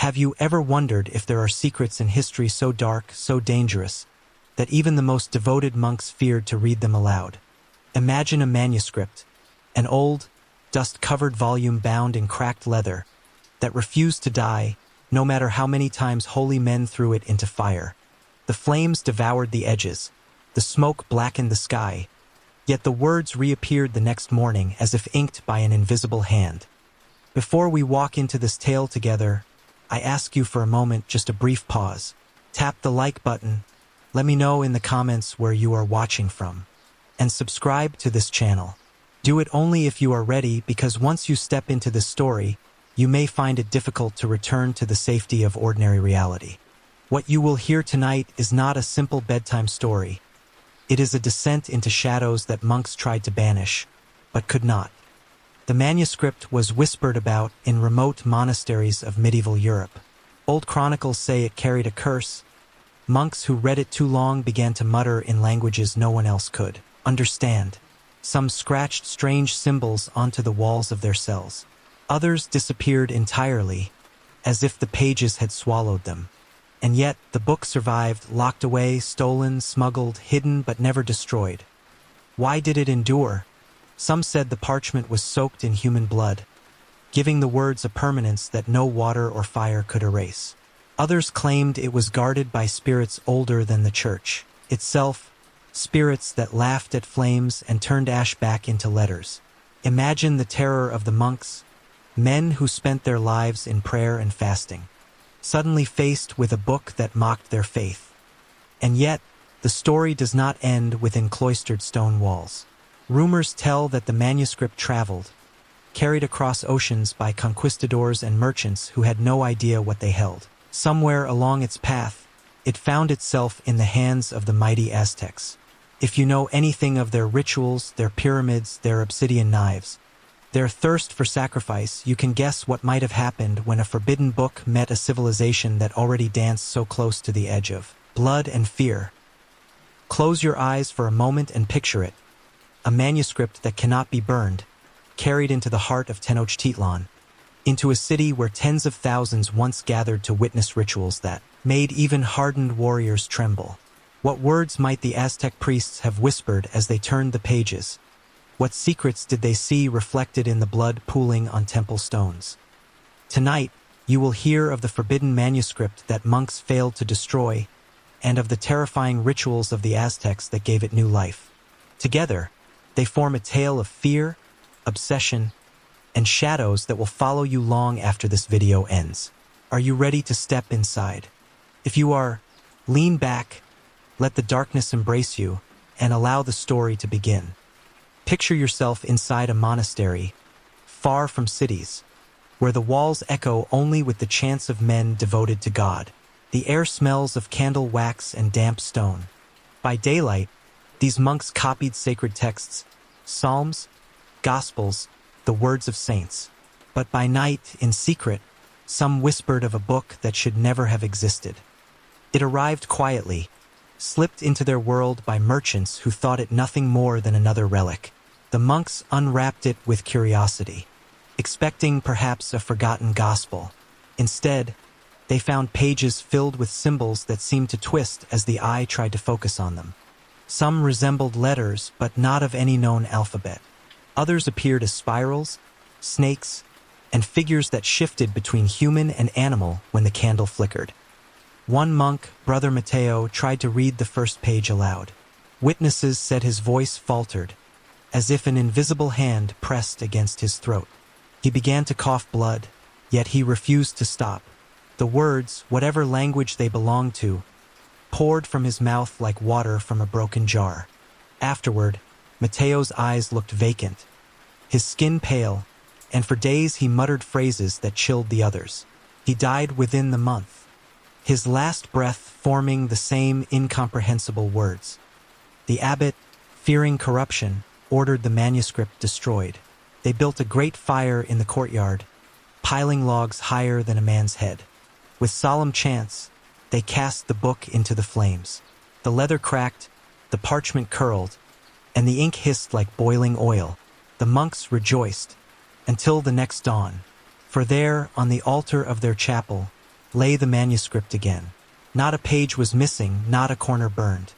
Have you ever wondered if there are secrets in history so dark, so dangerous, that even the most devoted monks feared to read them aloud? Imagine a manuscript, an old, dust-covered volume bound in cracked leather, that refused to die, no matter how many times holy men threw it into fire. The flames devoured the edges, the smoke blackened the sky, yet the words reappeared the next morning as if inked by an invisible hand. Before we walk into this tale together, I ask you for a moment, just a brief pause. Tap the like button, let me know in the comments where you are watching from, and subscribe to this channel. Do it only if you are ready, because once you step into this story, you may find it difficult to return to the safety of ordinary reality. What you will hear tonight is not a simple bedtime story. It is a descent into shadows that monks tried to banish, but could not. The manuscript was whispered about in remote monasteries of medieval Europe. Old chronicles say it carried a curse. Monks who read it too long began to mutter in languages no one else could understand. Some scratched strange symbols onto the walls of their cells. Others disappeared entirely, as if the pages had swallowed them. And yet, the book survived, locked away, stolen, smuggled, hidden, but never destroyed. Why did it endure? Some said the parchment was soaked in human blood, giving the words a permanence that no water or fire could erase. Others claimed it was guarded by spirits older than the church itself, spirits that laughed at flames and turned ash back into letters. Imagine the terror of the monks, men who spent their lives in prayer and fasting, suddenly faced with a book that mocked their faith. And yet, the story does not end within cloistered stone walls. Rumors tell that the manuscript traveled, carried across oceans by conquistadors and merchants who had no idea what they held. Somewhere along its path, it found itself in the hands of the mighty Aztecs. If you know anything of their rituals, their pyramids, their obsidian knives, their thirst for sacrifice, you can guess what might have happened when a forbidden book met a civilization that already danced so close to the edge of blood and fear. Close your eyes for a moment and picture it. A manuscript that cannot be burned, carried into the heart of Tenochtitlan, into a city where tens of thousands once gathered to witness rituals that made even hardened warriors tremble. What words might the Aztec priests have whispered as they turned the pages? What secrets did they see reflected in the blood pooling on temple stones? Tonight, you will hear of the forbidden manuscript that monks failed to destroy, and of the terrifying rituals of the Aztecs that gave it new life. Together, they form a tale of fear, obsession, and shadows that will follow you long after this video ends. Are you ready to step inside? If you are, lean back, let the darkness embrace you, and allow the story to begin. Picture yourself inside a monastery, far from cities, where the walls echo only with the chants of men devoted to God. The air smells of candle wax and damp stone. By daylight, these monks copied sacred texts, psalms, gospels, the words of saints. But by night, in secret, some whispered of a book that should never have existed. It arrived quietly, slipped into their world by merchants who thought it nothing more than another relic. The monks unwrapped it with curiosity, expecting perhaps a forgotten gospel. Instead, they found pages filled with symbols that seemed to twist as the eye tried to focus on them. Some resembled letters, but not of any known alphabet. Others appeared as spirals, snakes, and figures that shifted between human and animal when the candle flickered. One monk, Brother Matteo, tried to read the first page aloud. Witnesses said his voice faltered, as if an invisible hand pressed against his throat. He began to cough blood, yet he refused to stop. The words, whatever language they belonged to, poured from his mouth like water from a broken jar. Afterward, Matteo's eyes looked vacant, his skin pale, and for days he muttered phrases that chilled the others. He died within the month, his last breath forming the same incomprehensible words. The abbot, fearing corruption, ordered the manuscript destroyed. They built a great fire in the courtyard, piling logs higher than a man's head. With solemn chants, they cast the book into the flames. The leather cracked, the parchment curled, and the ink hissed like boiling oil. The monks rejoiced until the next dawn, for there, on the altar of their chapel, Lay the manuscript again. Not a page was missing, not a corner burned.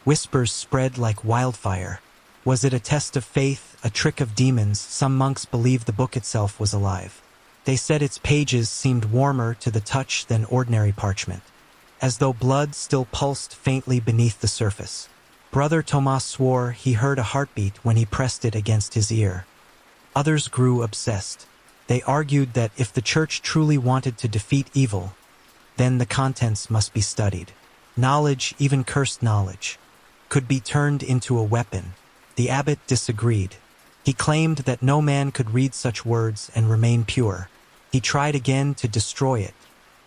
Whispers spread like wildfire. Was it a test of faith, a trick of demons? Some monks believed the book itself was alive. They said its pages seemed warmer to the touch than ordinary parchment, as though blood still pulsed faintly beneath the surface. Brother Tomas swore he heard a heartbeat when he pressed it against his ear. Others grew obsessed. They argued that if the church truly wanted to defeat evil, then the contents must be studied. Knowledge, even cursed knowledge, could be turned into a weapon. The abbot disagreed. He claimed that no man could read such words and remain pure. He tried again to destroy it,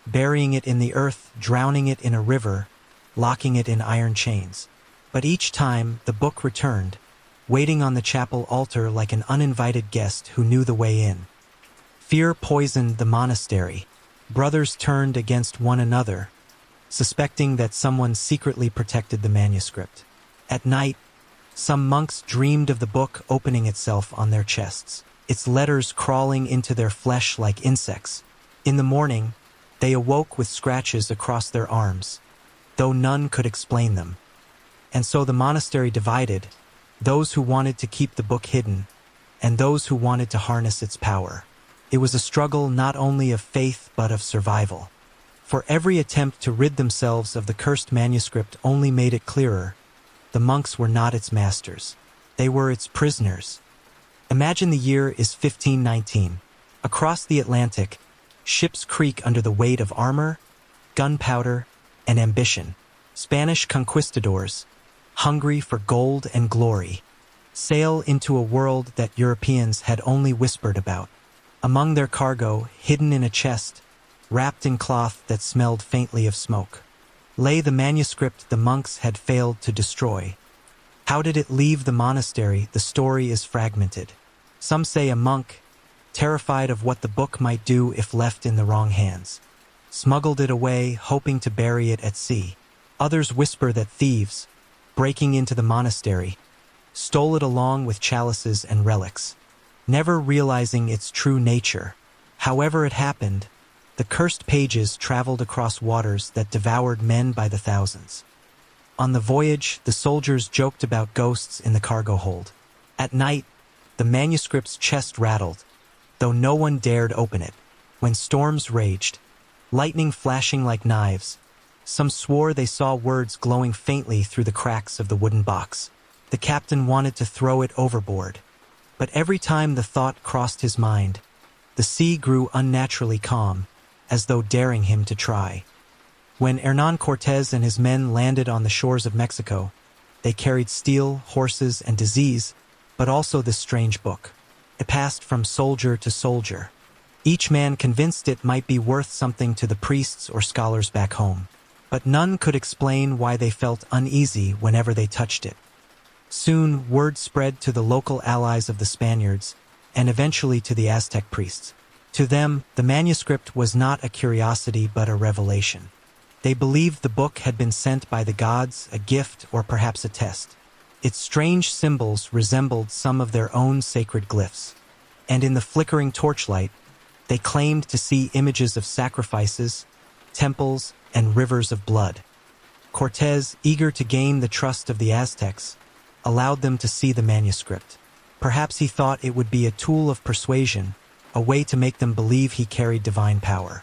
burying it in the earth, drowning it in a river, locking it in iron chains. But each time the book returned, waiting on the chapel altar like an uninvited guest who knew the way in. Fear poisoned the monastery. Brothers turned against one another, suspecting that someone secretly protected the manuscript. At night, some monks dreamed of the book opening itself on their chests, its letters crawling into their flesh like insects. In the morning, they awoke with scratches across their arms, though none could explain them. And so the monastery divided, those who wanted to keep the book hidden, and those who wanted to harness its power. It was a struggle not only of faith but of survival. For every attempt to rid themselves of the cursed manuscript only made it clearer. The monks were not its masters. They were its prisoners. Imagine the year is 1519. Across the Atlantic, ships creak under the weight of armor, gunpowder, and ambition. Spanish conquistadors, hungry for gold and glory, sail into a world that Europeans had only whispered about. Among their cargo, hidden in a chest, wrapped in cloth that smelled faintly of smoke, lay the manuscript the monks had failed to destroy. How did it leave the monastery? The story is fragmented. Some say a monk, terrified of what the book might do if left in the wrong hands, smuggled it away, hoping to bury it at sea. Others whisper that thieves, breaking into the monastery, stole it along with chalices and relics, never realizing its true nature. However it happened, the cursed pages traveled across waters that devoured men by the thousands. On the voyage, the soldiers joked about ghosts in the cargo hold. At night, the manuscript's chest rattled, though no one dared open it. When storms raged, lightning flashing like knives, some swore they saw words glowing faintly through the cracks of the wooden box. The captain wanted to throw it overboard, but every time the thought crossed his mind, the sea grew unnaturally calm, as though daring him to try. When Hernán Cortés and his men landed on the shores of Mexico, they carried steel, horses, and disease, but also this strange book. It passed from soldier to soldier, each man convinced it might be worth something to the priests or scholars back home. But none could explain why they felt uneasy whenever they touched it. Soon, word spread to the local allies of the Spaniards, and eventually to the Aztec priests. To them, the manuscript was not a curiosity but a revelation. They believed the book had been sent by the gods, a gift, or perhaps a test. Its strange symbols resembled some of their own sacred glyphs, and in the flickering torchlight, they claimed to see images of sacrifices, temples, and rivers of blood. Cortés, eager to gain the trust of the Aztecs, allowed them to see the manuscript. Perhaps he thought it would be a tool of persuasion, a way to make them believe he carried divine power.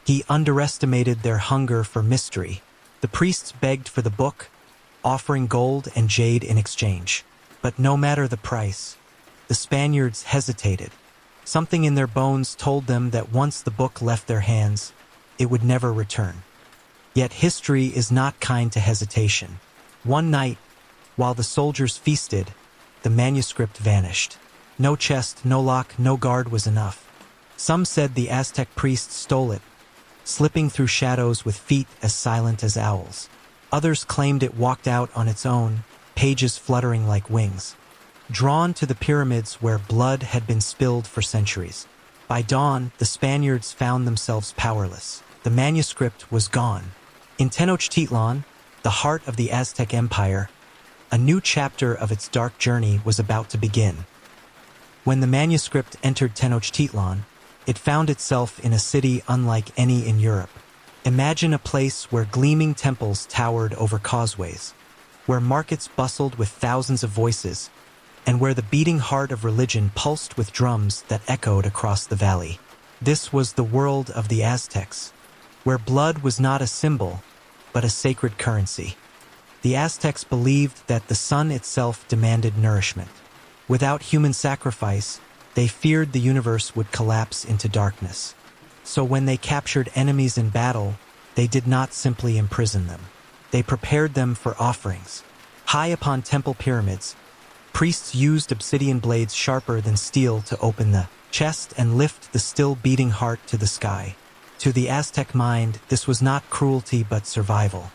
He underestimated their hunger for mystery. The priests begged for the book, offering gold and jade in exchange. But no matter the price, the Spaniards hesitated. Something in their bones told them that once the book left their hands, it would never return. Yet history is not kind to hesitation. One night, while the soldiers feasted, the manuscript vanished. No chest, no lock, no guard was enough. Some said the Aztec priests stole it, slipping through shadows with feet as silent as owls. Others claimed it walked out on its own, pages fluttering like wings, drawn to the pyramids where blood had been spilled for centuries. By dawn, the Spaniards found themselves powerless. The manuscript was gone. In Tenochtitlan, the heart of the Aztec Empire, a new chapter of its dark journey was about to begin. When the manuscript entered Tenochtitlan, it found itself in a city unlike any in Europe. Imagine a place where gleaming temples towered over causeways, where markets bustled with thousands of voices, and where the beating heart of religion pulsed with drums that echoed across the valley. This was the world of the Aztecs, where blood was not a symbol, but a sacred currency. The Aztecs believed that the sun itself demanded nourishment. Without human sacrifice, they feared the universe would collapse into darkness. So when they captured enemies in battle, they did not simply imprison them. They prepared them for offerings. High upon temple pyramids, priests used obsidian blades sharper than steel to open the chest and lift the still beating heart to the sky. To the Aztec mind, this was not cruelty but survival.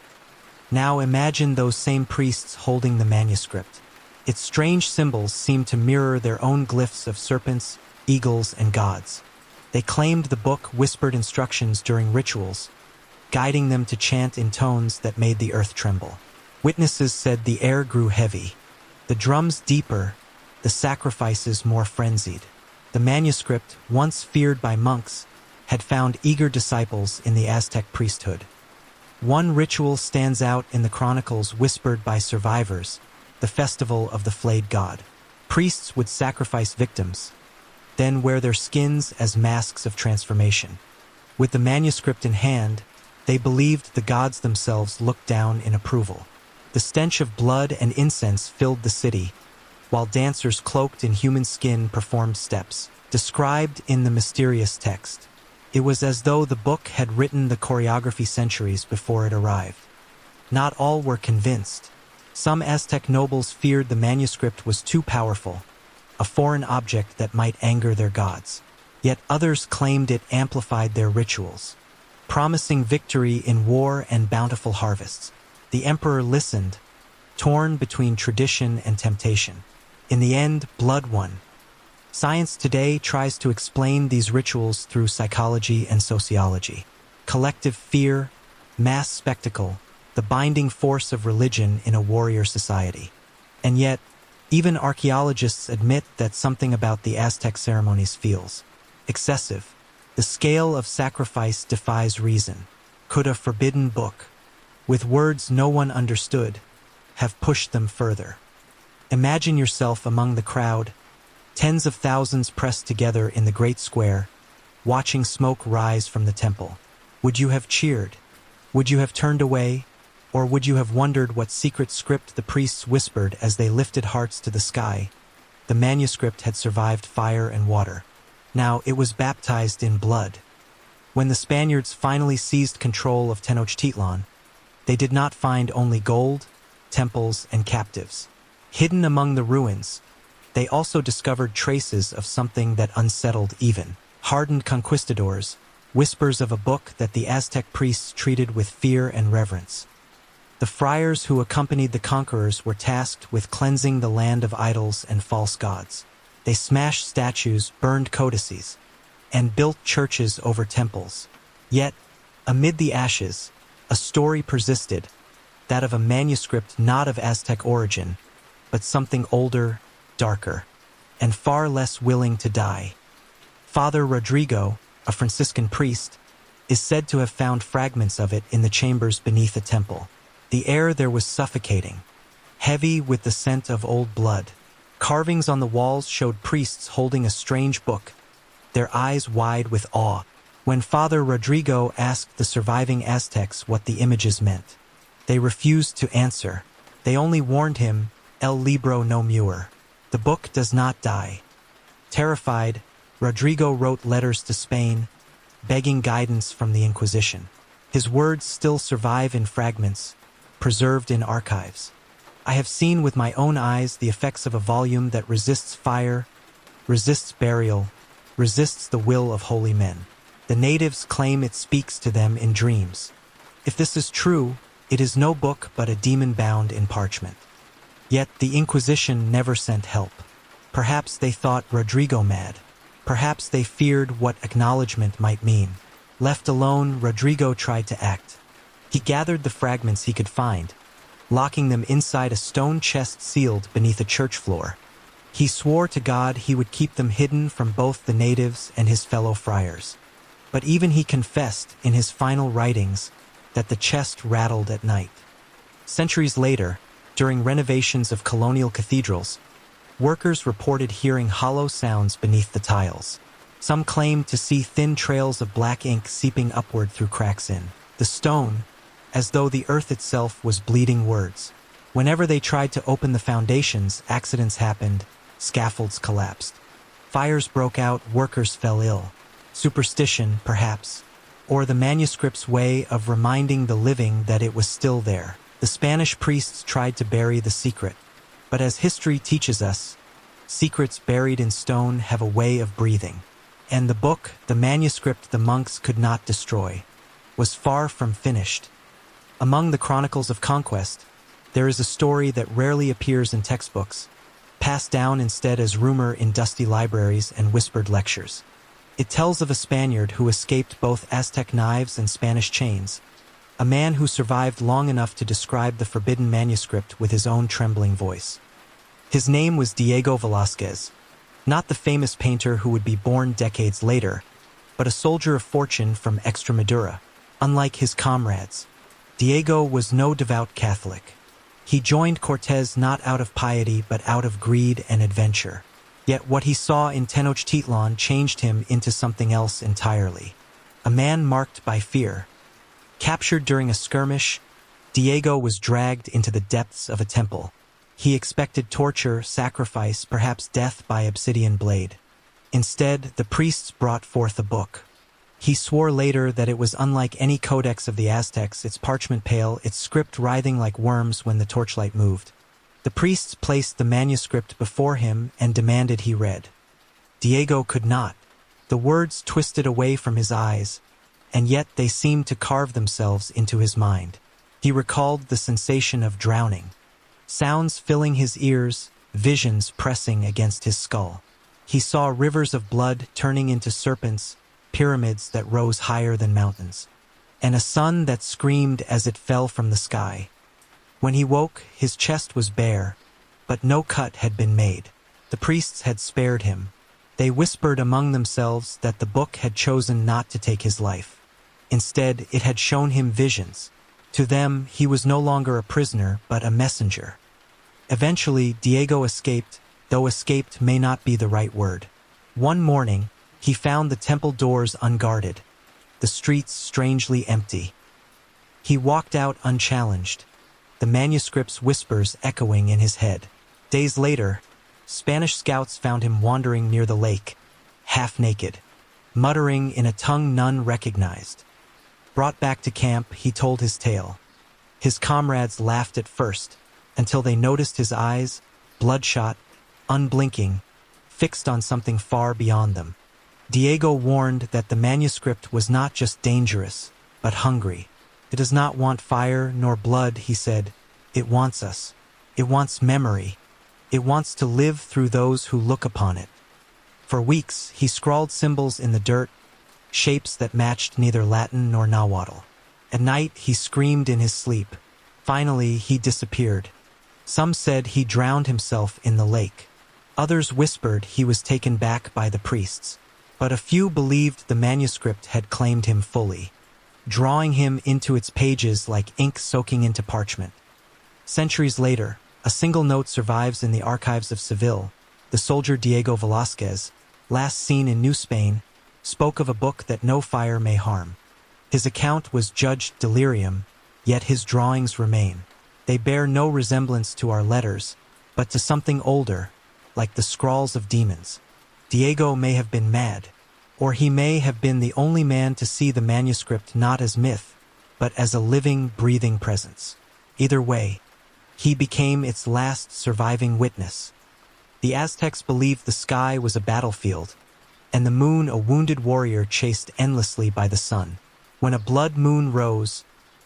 Now imagine those same priests holding the manuscript. Its strange symbols seemed to mirror their own glyphs of serpents, eagles, and gods. They claimed the book whispered instructions during rituals, guiding them to chant in tones that made the earth tremble. Witnesses said the air grew heavy, the drums deeper, the sacrifices more frenzied. The manuscript, once feared by monks, had found eager disciples in the Aztec priesthood. One ritual stands out in the chronicles whispered by survivors, the festival of the flayed god. Priests would sacrifice victims, then wear their skins as masks of transformation. With the manuscript in hand, they believed the gods themselves looked down in approval. The stench of blood and incense filled the city, while dancers cloaked in human skin performed steps, described in the mysterious text. It was as though the book had written the choreography centuries before it arrived. Not all were convinced. Some Aztec nobles feared the manuscript was too powerful, a foreign object that might anger their gods. Yet others claimed it amplified their rituals, promising victory in war and bountiful harvests. The emperor listened, torn between tradition and temptation. In the end, blood won. Science today tries to explain these rituals through psychology and sociology. Collective fear, mass spectacle, the binding force of religion in a warrior society. And yet, even archaeologists admit that something about the Aztec ceremonies feels excessive. The scale of sacrifice defies reason. Could a forbidden book, with words no one understood, have pushed them further? Imagine yourself among the crowd, tens of thousands pressed together in the great square, watching smoke rise from the temple. Would you have cheered? Would you have turned away? Or would you have wondered what secret script the priests whispered as they lifted hearts to the sky? The manuscript had survived fire and water. Now it was baptized in blood. When the Spaniards finally seized control of Tenochtitlan, they did not find only gold, temples, and captives. Hidden among the ruins, they also discovered traces of something that unsettled even hardened conquistadors, whispers of a book that the Aztec priests treated with fear and reverence. The friars who accompanied the conquerors were tasked with cleansing the land of idols and false gods. They smashed statues, burned codices, and built churches over temples. Yet, amid the ashes, a story persisted, that of a manuscript not of Aztec origin, but something older, darker, and far less willing to die. Father Rodrigo, a Franciscan priest, is said to have found fragments of it in the chambers beneath a temple. The air there was suffocating, heavy with the scent of old blood. Carvings on the walls showed priests holding a strange book, their eyes wide with awe. When Father Rodrigo asked the surviving Aztecs what the images meant, they refused to answer. They only warned him, El libro no muere. The book does not die. Terrified, Rodrigo wrote letters to Spain, begging guidance from the Inquisition. His words still survive in fragments, preserved in archives. I have seen with my own eyes the effects of a volume that resists fire, resists burial, resists the will of holy men. The natives claim it speaks to them in dreams. If this is true, it is no book but a demon bound in parchment. Yet the Inquisition never sent help. Perhaps they thought Rodrigo mad. Perhaps they feared what acknowledgement might mean. Left alone, Rodrigo tried to act. He gathered the fragments he could find, locking them inside a stone chest sealed beneath a church floor. He swore to God he would keep them hidden from both the natives and his fellow friars. But even he confessed in his final writings that the chest rattled at night. Centuries later, during renovations of colonial cathedrals, workers reported hearing hollow sounds beneath the tiles. Some claimed to see thin trails of black ink seeping upward through cracks in the stone, as though the earth itself was bleeding words. Whenever they tried to open the foundations, accidents happened, scaffolds collapsed. Fires broke out, workers fell ill. Superstition, perhaps, or the manuscript's way of reminding the living that it was still there. The Spanish priests tried to bury the secret, but as history teaches us, secrets buried in stone have a way of breathing. And the book, the manuscript the monks could not destroy, was far from finished. Among the chronicles of conquest, there is a story that rarely appears in textbooks, passed down instead as rumor in dusty libraries and whispered lectures. It tells of a Spaniard who escaped both Aztec knives and Spanish chains, a man who survived long enough to describe the Forbidden Manuscript with his own trembling voice. His name was Diego Velázquez, not the famous painter who would be born decades later, but a soldier of fortune from Extremadura. Unlike his comrades, Diego was no devout Catholic. He joined Cortés not out of piety but out of greed and adventure. Yet what he saw in Tenochtitlan changed him into something else entirely. A man marked by fear. Captured during a skirmish, Diego was dragged into the depths of a temple. He expected torture, sacrifice, perhaps death by obsidian blade. Instead, the priests brought forth a book. He swore later that it was unlike any codex of the Aztecs, its parchment pale, its script writhing like worms when the torchlight moved. The priests placed the manuscript before him and demanded he read. Diego could not. The words twisted away from his eyes, and yet they seemed to carve themselves into his mind. He recalled the sensation of drowning, sounds filling his ears, visions pressing against his skull. He saw rivers of blood turning into serpents, pyramids that rose higher than mountains, and a sun that screamed as it fell from the sky. When he woke, his chest was bare, but no cut had been made. The priests had spared him. They whispered among themselves that the book had chosen not to take his life. Instead, it had shown him visions. To them, he was no longer a prisoner, but a messenger. Eventually, Diego escaped, though escaped may not be the right word. One morning, he found the temple doors unguarded, the streets strangely empty. He walked out unchallenged, the manuscript's whispers echoing in his head. Days later, Spanish scouts found him wandering near the lake, half naked, muttering in a tongue none recognized. Brought back to camp, he told his tale. His comrades laughed at first, until they noticed his eyes, bloodshot, unblinking, fixed on something far beyond them. Diego warned that the manuscript was not just dangerous, but hungry. It does not want fire nor blood, he said. It wants us. It wants memory. It wants to live through those who look upon it. For weeks, he scrawled symbols in the dirt, shapes that matched neither Latin nor Nahuatl. At night, he screamed in his sleep. Finally, he disappeared. Some said he drowned himself in the lake. Others whispered he was taken back by the priests. But a few believed the manuscript had claimed him fully, drawing him into its pages like ink soaking into parchment. Centuries later, a single note survives in the archives of Seville. The soldier Diego Velázquez, last seen in New Spain, spoke of a book that no fire may harm. His account was judged delirium, yet his drawings remain. They bear no resemblance to our letters, but to something older, like the scrawls of demons. Diego may have been mad, or he may have been the only man to see the manuscript not as myth, but as a living, breathing presence. Either way, he became its last surviving witness. The Aztecs believed the sky was a battlefield, and the moon a wounded warrior chased endlessly by the sun. When a blood moon rose,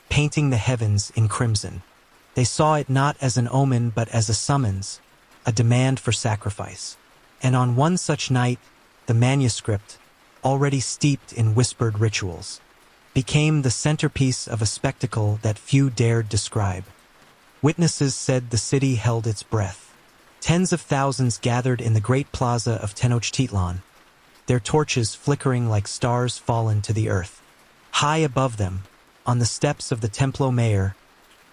painting the heavens in crimson, they saw it not as an omen but as a summons, a demand for sacrifice. And on one such night, the manuscript, already steeped in whispered rituals, became the centerpiece of a spectacle that few dared describe. Witnesses said the city held its breath. Tens of thousands gathered in the great plaza of Tenochtitlan, their torches flickering like stars fallen to the earth. High above them, on the steps of the Templo Mayor,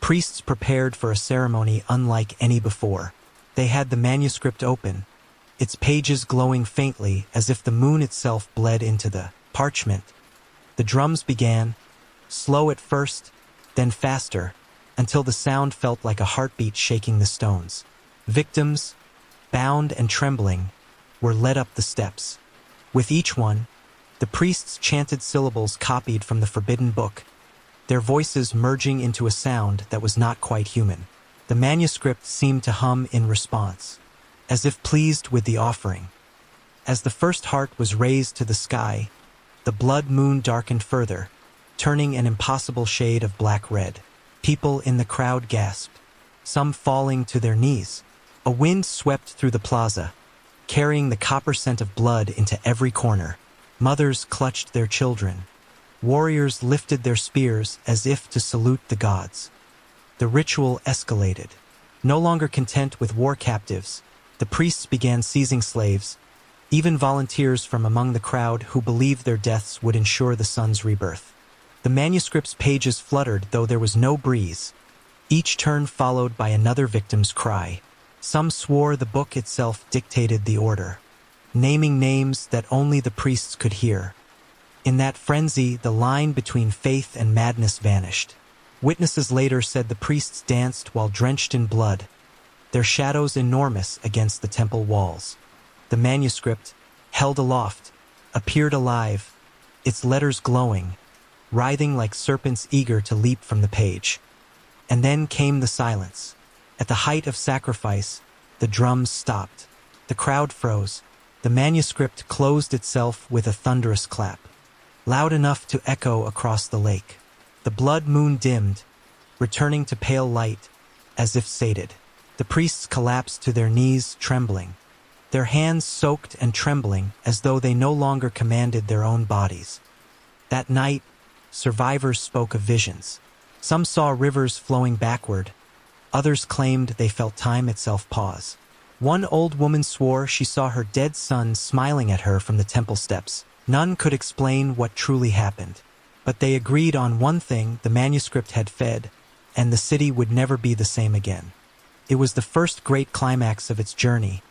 priests prepared for a ceremony unlike any before. They had the manuscript open, its pages glowing faintly as if the moon itself bled into the parchment. The drums began, slow at first, then faster, until the sound felt like a heartbeat shaking the stones. Victims, bound and trembling, were led up the steps. With each one, the priests chanted syllables copied from the Forbidden Book, their voices merging into a sound that was not quite human. The manuscript seemed to hum in response, as if pleased with the offering. As the first heart was raised to the sky, the blood moon darkened further, turning an impossible shade of black-red. People in the crowd gasped, some falling to their knees. A wind swept through the plaza, carrying the copper scent of blood into every corner. Mothers clutched their children. Warriors lifted their spears as if to salute the gods. The ritual escalated. No longer content with war captives, the priests began seizing slaves, even volunteers from among the crowd who believed their deaths would ensure the sun's rebirth. The manuscript's pages fluttered, though there was no breeze, each turn followed by another victim's cry. Some swore the book itself dictated the order, naming names that only the priests could hear. In that frenzy, the line between faith and madness vanished. Witnesses later said the priests danced while drenched in blood, their shadows enormous against the temple walls. The manuscript, held aloft, appeared alive, its letters glowing, writhing like serpents eager to leap from the page. And then came the silence. At the height of sacrifice, the drums stopped. The crowd froze. The manuscript closed itself with a thunderous clap, loud enough to echo across the lake. The blood moon dimmed, returning to pale light, as if sated. The priests collapsed to their knees, trembling, their hands soaked and trembling as though they no longer commanded their own bodies. That night, survivors spoke of visions. Some saw rivers flowing backward. Others claimed they felt time itself pause. One old woman swore she saw her dead son smiling at her from the temple steps. None could explain what truly happened, but they agreed on one thing: the manuscript had fed, and the city would never be the same again. It was the first great climax of its journey,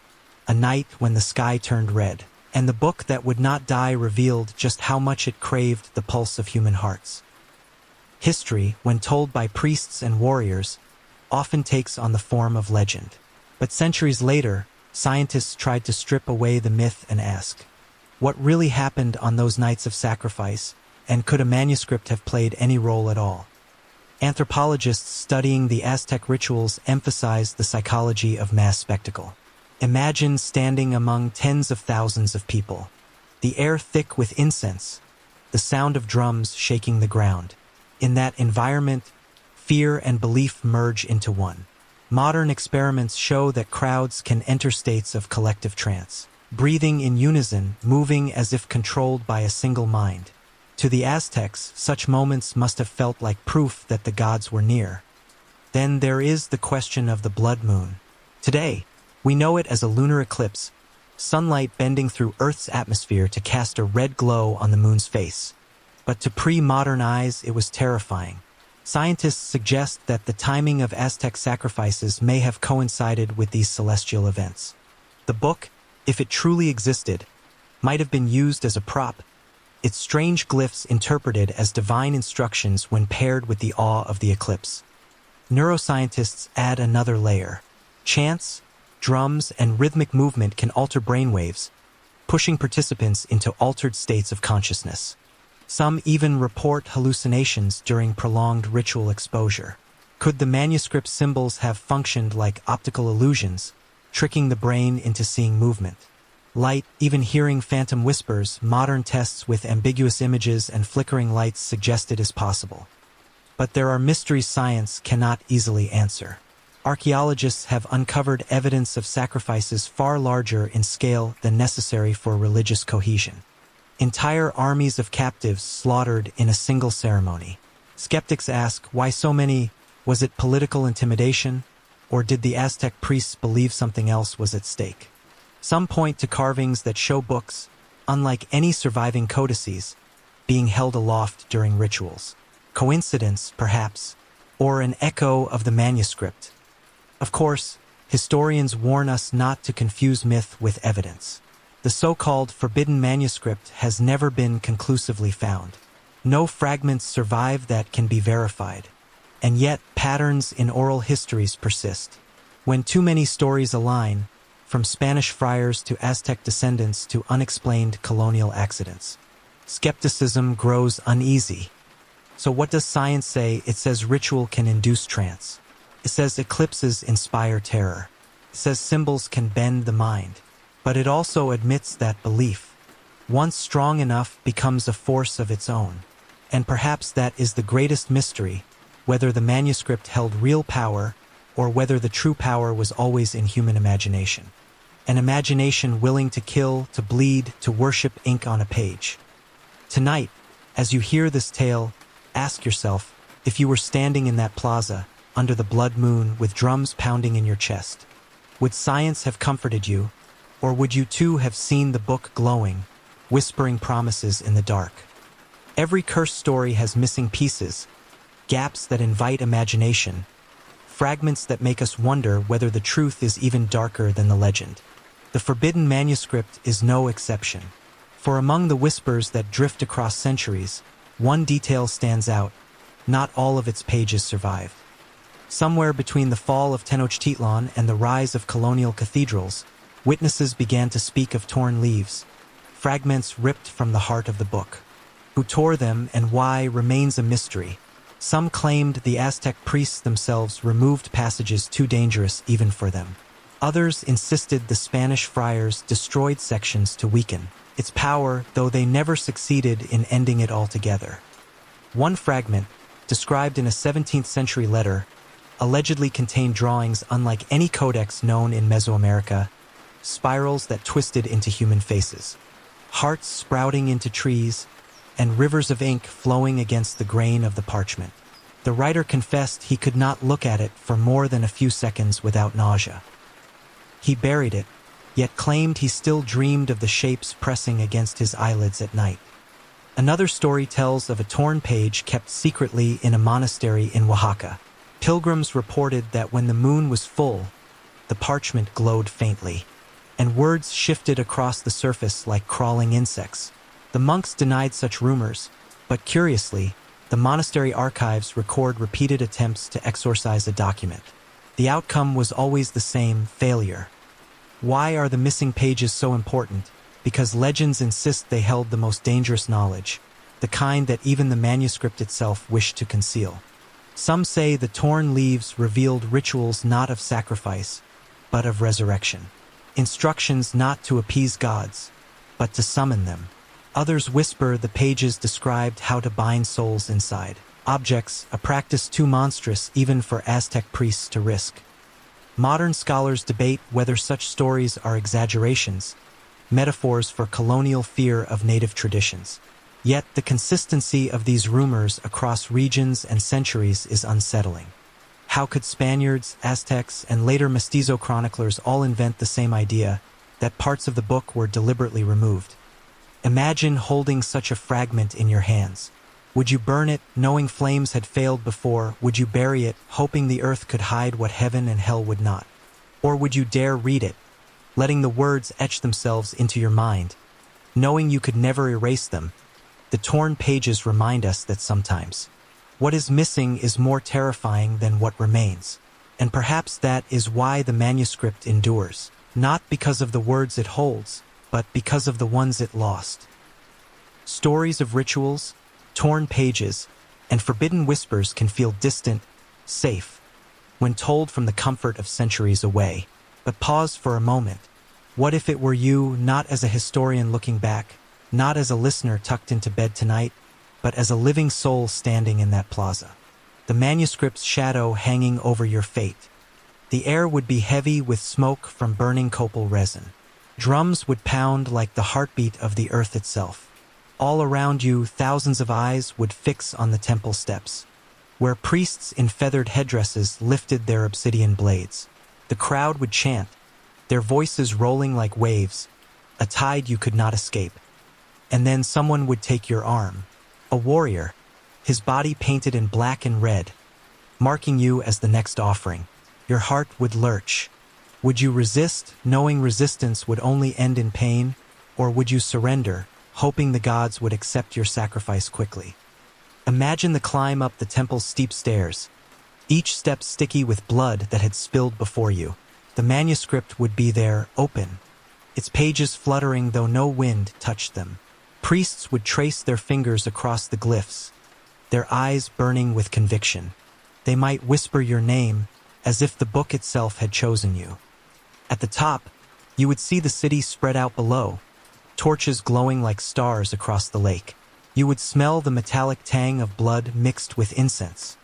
a night when the sky turned red, and the book that would not die revealed just how much it craved the pulse of human hearts. History, when told by priests and warriors, often takes on the form of legend. But centuries later, scientists tried to strip away the myth and ask, what really happened on those nights of sacrifice, and could a manuscript have played any role at all? Anthropologists studying the Aztec rituals emphasized the psychology of mass spectacle. Imagine standing among tens of thousands of people, the air thick with incense, the sound of drums shaking the ground. In that environment, fear and belief merge into one. Modern experiments show that crowds can enter states of collective trance, breathing in unison, moving as if controlled by a single mind. To the Aztecs, such moments must have felt like proof that the gods were near. Then there is the question of the blood moon. Today, we know it as a lunar eclipse, sunlight bending through Earth's atmosphere to cast a red glow on the moon's face. But to pre-modern eyes, it was terrifying. Scientists suggest that the timing of Aztec sacrifices may have coincided with these celestial events. The book, if it truly existed, might have been used as a prop, its strange glyphs interpreted as divine instructions when paired with the awe of the eclipse. Neuroscientists add another layer. Chants, drums, and rhythmic movement can alter brainwaves, pushing participants into altered states of consciousness. Some even report hallucinations during prolonged ritual exposure. Could the manuscript symbols have functioned like optical illusions, tricking the brain into seeing movement? Light, even hearing phantom whispers, modern tests with ambiguous images and flickering lights suggest it is possible. But there are mysteries science cannot easily answer. Archaeologists have uncovered evidence of sacrifices far larger in scale than necessary for religious cohesion. Entire armies of captives slaughtered in a single ceremony. Skeptics ask, why so many? Was it political intimidation? Or did the Aztec priests believe something else was at stake? Some point to carvings that show books, unlike any surviving codices, being held aloft during rituals. Coincidence, perhaps, or an echo of the manuscript. Of course, historians warn us not to confuse myth with evidence. The so-called Forbidden Manuscript has never been conclusively found. No fragments survive that can be verified. And yet, patterns in oral histories persist. When too many stories align, from Spanish friars to Aztec descendants to unexplained colonial accidents, skepticism grows uneasy. So what does science say? It says ritual can induce trance. It says eclipses inspire terror. It says symbols can bend the mind. But it also admits that belief, once strong enough, becomes a force of its own. And perhaps that is the greatest mystery, whether the manuscript held real power or whether the true power was always in human imagination. An imagination willing to kill, to bleed, to worship ink on a page. Tonight, as you hear this tale, ask yourself, if you were standing in that plaza, under the blood moon with drums pounding in your chest, would science have comforted you, or would you too have seen the book glowing, whispering promises in the dark? Every cursed story has missing pieces, gaps that invite imagination, fragments that make us wonder whether the truth is even darker than the legend. The Forbidden Manuscript is no exception. For among the whispers that drift across centuries, one detail stands out: not all of its pages survived. Somewhere between the fall of Tenochtitlan and the rise of colonial cathedrals, witnesses began to speak of torn leaves, fragments ripped from the heart of the book. Who tore them and why remains a mystery. Some claimed the Aztec priests themselves removed passages too dangerous even for them. Others insisted the Spanish friars destroyed sections to weaken its power, though they never succeeded in ending it altogether. One fragment, described in a 17th century letter, allegedly contained drawings unlike any codex known in Mesoamerica, spirals that twisted into human faces, hearts sprouting into trees, and rivers of ink flowing against the grain of the parchment. The writer confessed he could not look at it for more than a few seconds without nausea. He buried it, yet claimed he still dreamed of the shapes pressing against his eyelids at night. Another story tells of a torn page kept secretly in a monastery in Oaxaca. Pilgrims reported that when the moon was full, the parchment glowed faintly, and words shifted across the surface like crawling insects. The monks denied such rumors, but curiously, the monastery archives record repeated attempts to exorcise a document. The outcome was always the same: failure. Why are the missing pages so important? Because legends insist they held the most dangerous knowledge, the kind that even the manuscript itself wished to conceal. Some say the torn leaves revealed rituals not of sacrifice, but of resurrection. Instructions not to appease gods, but to summon them. Others whisper the pages described how to bind souls inside objects, a practice too monstrous even for Aztec priests to risk. Modern scholars debate whether such stories are exaggerations, metaphors for colonial fear of native traditions. Yet the consistency of these rumors across regions and centuries is unsettling. How could Spaniards, Aztecs, and later Mestizo chroniclers all invent the same idea, that parts of the book were deliberately removed? Imagine holding such a fragment in your hands. Would you burn it, knowing flames had failed before? Would you bury it, hoping the earth could hide what heaven and hell would not? Or would you dare read it, letting the words etch themselves into your mind, knowing you could never erase them? The torn pages remind us that sometimes what is missing is more terrifying than what remains. And perhaps that is why the manuscript endures, not because of the words it holds, but because of the ones it lost. Stories of rituals, torn pages, and forbidden whispers can feel distant, safe, when told from the comfort of centuries away. But pause for a moment. What if it were you, not as a historian looking back, not as a listener tucked into bed tonight, but as a living soul standing in that plaza? The manuscript's shadow hanging over your fate. The air would be heavy with smoke from burning copal resin. Drums would pound like the heartbeat of the earth itself. All around you, thousands of eyes would fix on the temple steps, where priests in feathered headdresses lifted their obsidian blades. The crowd would chant, their voices rolling like waves, a tide you could not escape. and then someone would take your arm. A warrior, his body painted in black and red, marking you as the next offering. Your heart would lurch. Would you resist, knowing resistance would only end in pain, or would you surrender, hoping the gods would accept your sacrifice quickly? Imagine the climb up the temple's steep stairs, each step sticky with blood that had spilled before you. The manuscript would be there, open, its pages fluttering though no wind touched them. Priests would trace their fingers across the glyphs, their eyes burning with conviction. They might whisper your name, as if the book itself had chosen you. At the top, you would see the city spread out below, torches glowing like stars across the lake. You would smell the metallic tang of blood mixed with incense.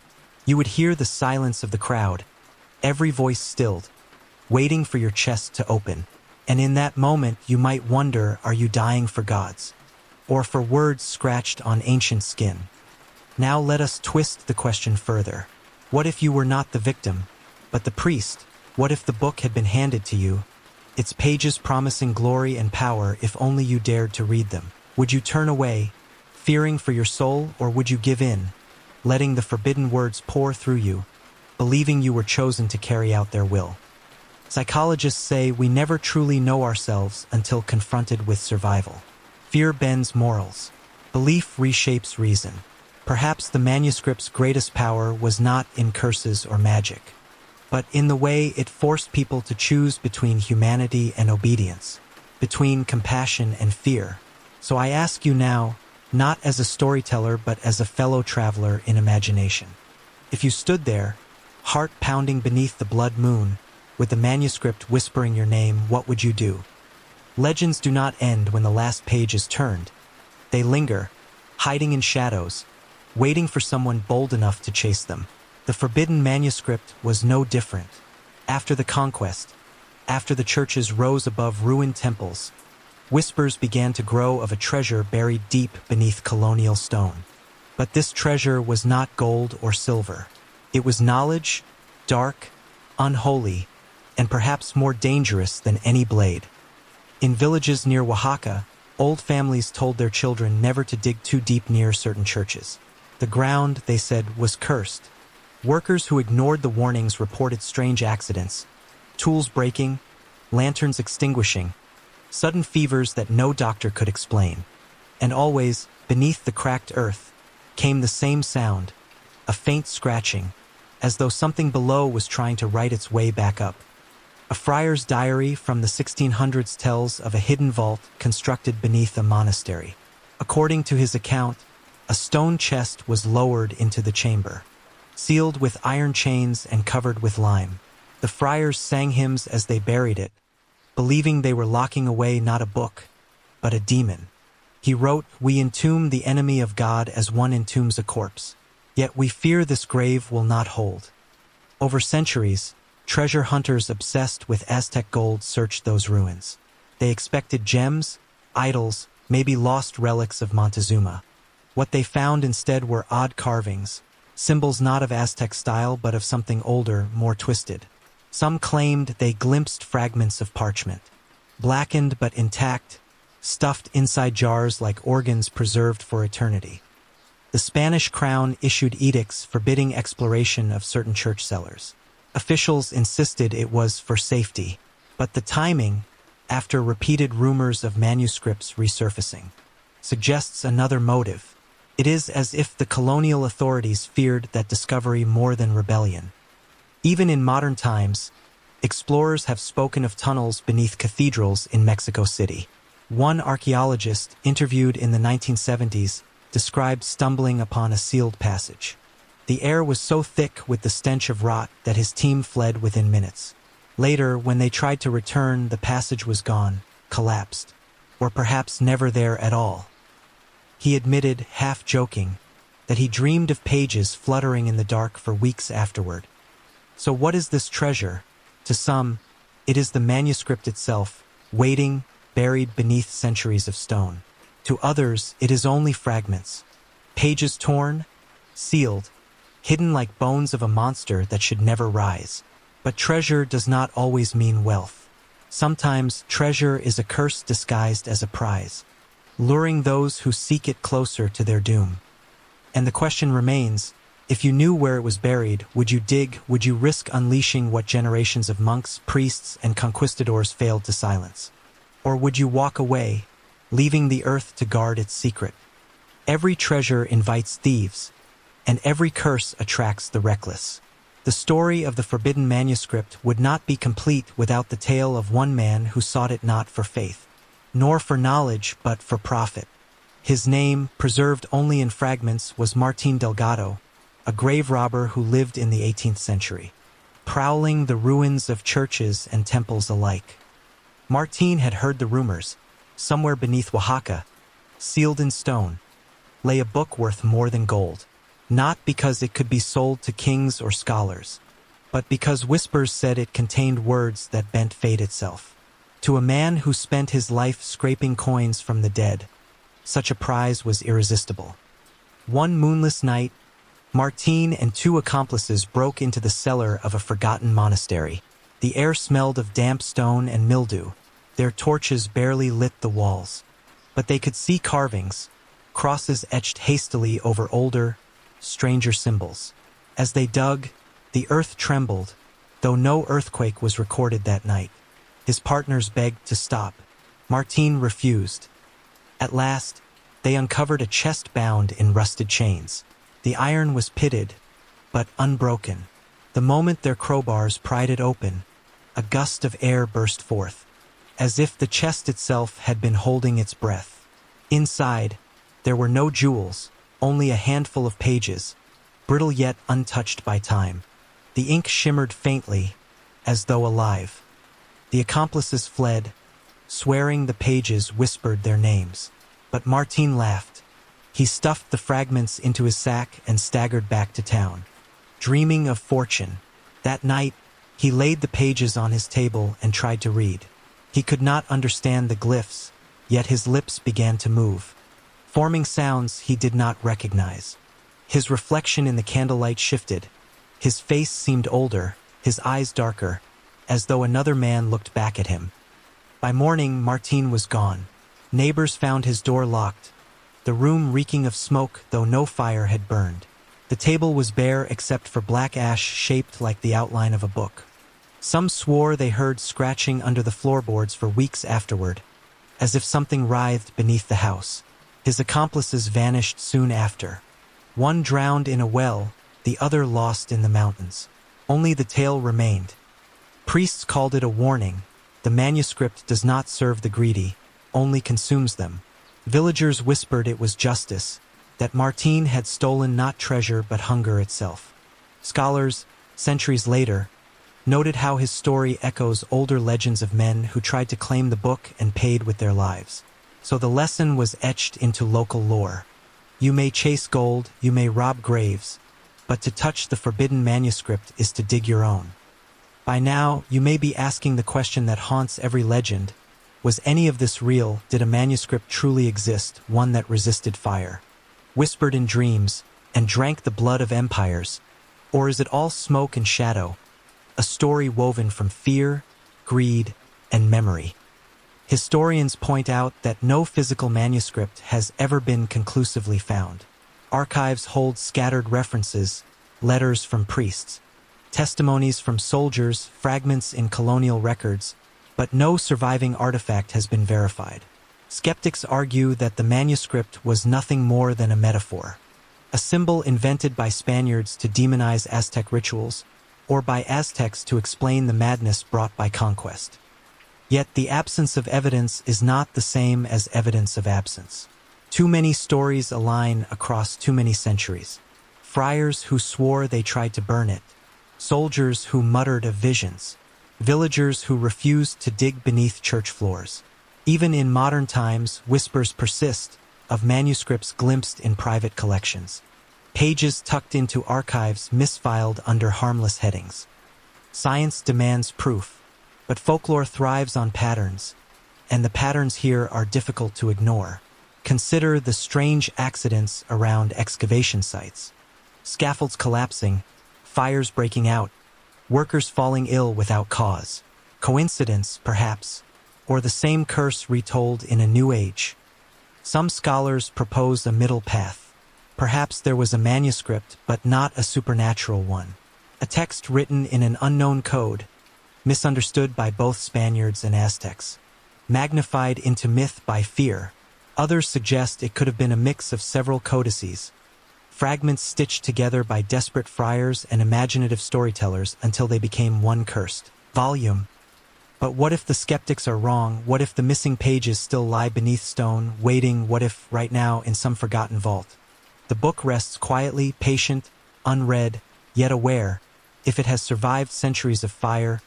You would hear the silence of the crowd, every voice stilled, waiting for your chest to open. And in that moment, you might wonder, are you dying for gods, or for words scratched on ancient skin? Now let us twist the question further. What if you were not the victim, but the priest? What if the book had been handed to you, its pages promising glory and power if only you dared to read them? Would you turn away, fearing for your soul, or would you give in, letting the forbidden words pour through you, believing you were chosen to carry out their will? Psychologists say we never truly know ourselves until confronted with survival. Fear bends morals. Belief reshapes reason. Perhaps the manuscript's greatest power was not in curses or magic, but in the way it forced people to choose between humanity and obedience, between compassion and fear. So I ask you now, not as a storyteller but as a fellow traveler in imagination. If you stood there, heart pounding beneath the blood moon, with the manuscript whispering your name, what would you do? Legends do not end when the last page is turned. They linger, hiding in shadows, waiting for someone bold enough to chase them. The Forbidden Manuscript was no different. After the conquest, after the churches rose above ruined temples, whispers began to grow of a treasure buried deep beneath colonial stone. But this treasure was not gold or silver. It was knowledge, dark, unholy, and perhaps more dangerous than any blade. In villages near Oaxaca, old families told their children never to dig too deep near certain churches. The ground, they said, was cursed. Workers who ignored the warnings reported strange accidents, tools breaking, lanterns extinguishing, sudden fevers that no doctor could explain. And always, beneath the cracked earth, came the same sound, a faint scratching, as though something below was trying to write its way back up. A friar's diary from the 1600s tells of a hidden vault constructed beneath a monastery. According to his account, a stone chest was lowered into the chamber, sealed with iron chains and covered with lime. The friars sang hymns as they buried it, believing they were locking away not a book, but a demon. He wrote, "We entomb the enemy of God as one entombs a corpse, yet we fear this grave will not hold." Over centuries, treasure hunters obsessed with Aztec gold searched those ruins. They expected gems, idols, maybe lost relics of Montezuma. What they found instead were odd carvings, symbols not of Aztec style but of something older, more twisted. Some claimed they glimpsed fragments of parchment, blackened but intact, stuffed inside jars like organs preserved for eternity. The Spanish crown issued edicts forbidding exploration of certain church cellars. Officials insisted it was for safety, but the timing, after repeated rumors of manuscripts resurfacing, suggests another motive. It is as if the colonial authorities feared that discovery more than rebellion. Even in modern times, explorers have spoken of tunnels beneath cathedrals in Mexico City. One archaeologist, interviewed in the 1970s, described stumbling upon a sealed passage. The air was so thick with the stench of rot that his team fled within minutes. Later, when they tried to return, the passage was gone, collapsed, or perhaps never there at all. He admitted, half joking, that he dreamed of pages fluttering in the dark for weeks afterward. So what is this treasure? To some, it is the manuscript itself, waiting, buried beneath centuries of stone. To others, it is only fragments, pages torn, sealed, hidden like bones of a monster that should never rise. But treasure does not always mean wealth. Sometimes treasure is a curse disguised as a prize. luring those who seek it closer to their doom. And the question remains, if you knew where it was buried, would you dig? Would you risk unleashing what generations of monks, priests, and conquistadors failed to silence? Or would you walk away, leaving the earth to guard its secret? Every treasure invites thieves, and every curse attracts the reckless. The story of the Forbidden Manuscript would not be complete without the tale of one man who sought it not for faith, nor for knowledge, but for profit. His name, preserved only in fragments, was Martín Delgado, a grave robber who lived in the 18th century, prowling the ruins of churches and temples alike. Martín had heard the rumors. Somewhere beneath Oaxaca, sealed in stone, lay a book worth more than gold, not because it could be sold to kings or scholars, but because whispers said it contained words that bent fate itself. To a man who spent his life scraping coins from the dead, such a prize was irresistible. One moonless night, Martín and two accomplices broke into the cellar of a forgotten monastery. The air smelled of damp stone and mildew. Their torches barely lit the walls, but they could see carvings, crosses etched hastily over older, stranger symbols. As they dug, the earth trembled, though no earthquake was recorded that night. His partners begged to stop. Martín refused. At last, they uncovered a chest bound in rusted chains. The iron was pitted, but unbroken. The moment their crowbars pried it open, a gust of air burst forth, as if the chest itself had been holding its breath. Inside, there were no jewels, only a handful of pages, brittle yet untouched by time. The ink shimmered faintly, as though alive. The accomplices fled, swearing the pages whispered their names. But Martín laughed. He stuffed the fragments into his sack and staggered back to town, dreaming of fortune. That night, he laid the pages on his table and tried to read. He could not understand the glyphs, yet his lips began to move, forming sounds he did not recognize. His reflection in the candlelight shifted. His face seemed older, his eyes darker, as though another man looked back at him. By morning, Martín was gone. Neighbors found his door locked, the room reeking of smoke, though no fire had burned. The table was bare except for black ash shaped like the outline of a book. Some swore they heard scratching under the floorboards for weeks afterward, as if something writhed beneath the house. His accomplices vanished soon after. One drowned in a well, the other lost in the mountains. Only the tale remained. Priests called it a warning. The manuscript does not serve the greedy, only consumes them. Villagers whispered it was justice, that Martín had stolen not treasure but hunger itself. Scholars, centuries later, noted how his story echoes older legends of men who tried to claim the book and paid with their lives. So the lesson was etched into local lore. You may chase gold, you may rob graves, but to touch the forbidden manuscript is to dig your own. By now, you may be asking the question that haunts every legend. Was any of this real? Did a manuscript truly exist, one that resisted fire, whispered in dreams, and drank the blood of empires? Or is it all smoke and shadow, a story woven from fear, greed, and memory? Historians point out that no physical manuscript has ever been conclusively found. Archives hold scattered references, letters from priests, testimonies from soldiers, fragments in colonial records, but no surviving artifact has been verified. Skeptics argue that the manuscript was nothing more than a metaphor, a symbol invented by Spaniards to demonize Aztec rituals, or by Aztecs to explain the madness brought by conquest. Yet the absence of evidence is not the same as evidence of absence. Too many stories align across too many centuries. Friars who swore they tried to burn it, soldiers who muttered of visions, villagers who refused to dig beneath church floors. Even in modern times, whispers persist of manuscripts glimpsed in private collections, pages tucked into archives misfiled under harmless headings. Science demands proof, but folklore thrives on patterns, and the patterns here are difficult to ignore. Consider the strange accidents around excavation sites. Scaffolds collapsing, fires breaking out, workers falling ill without cause. Coincidence, perhaps, or the same curse retold in a new age. Some scholars propose a middle path. Perhaps there was a manuscript, but not a supernatural one. A text written in an unknown code, misunderstood by both Spaniards and Aztecs, magnified into myth by fear. Others suggest it could have been a mix of several codices, fragments stitched together by desperate friars and imaginative storytellers until they became one cursed volume. But what if the skeptics are wrong? What if the missing pages still lie beneath stone, waiting? What if, right now, in some forgotten vault, the book rests quietly, patient, unread, yet aware? If it has survived centuries of fire,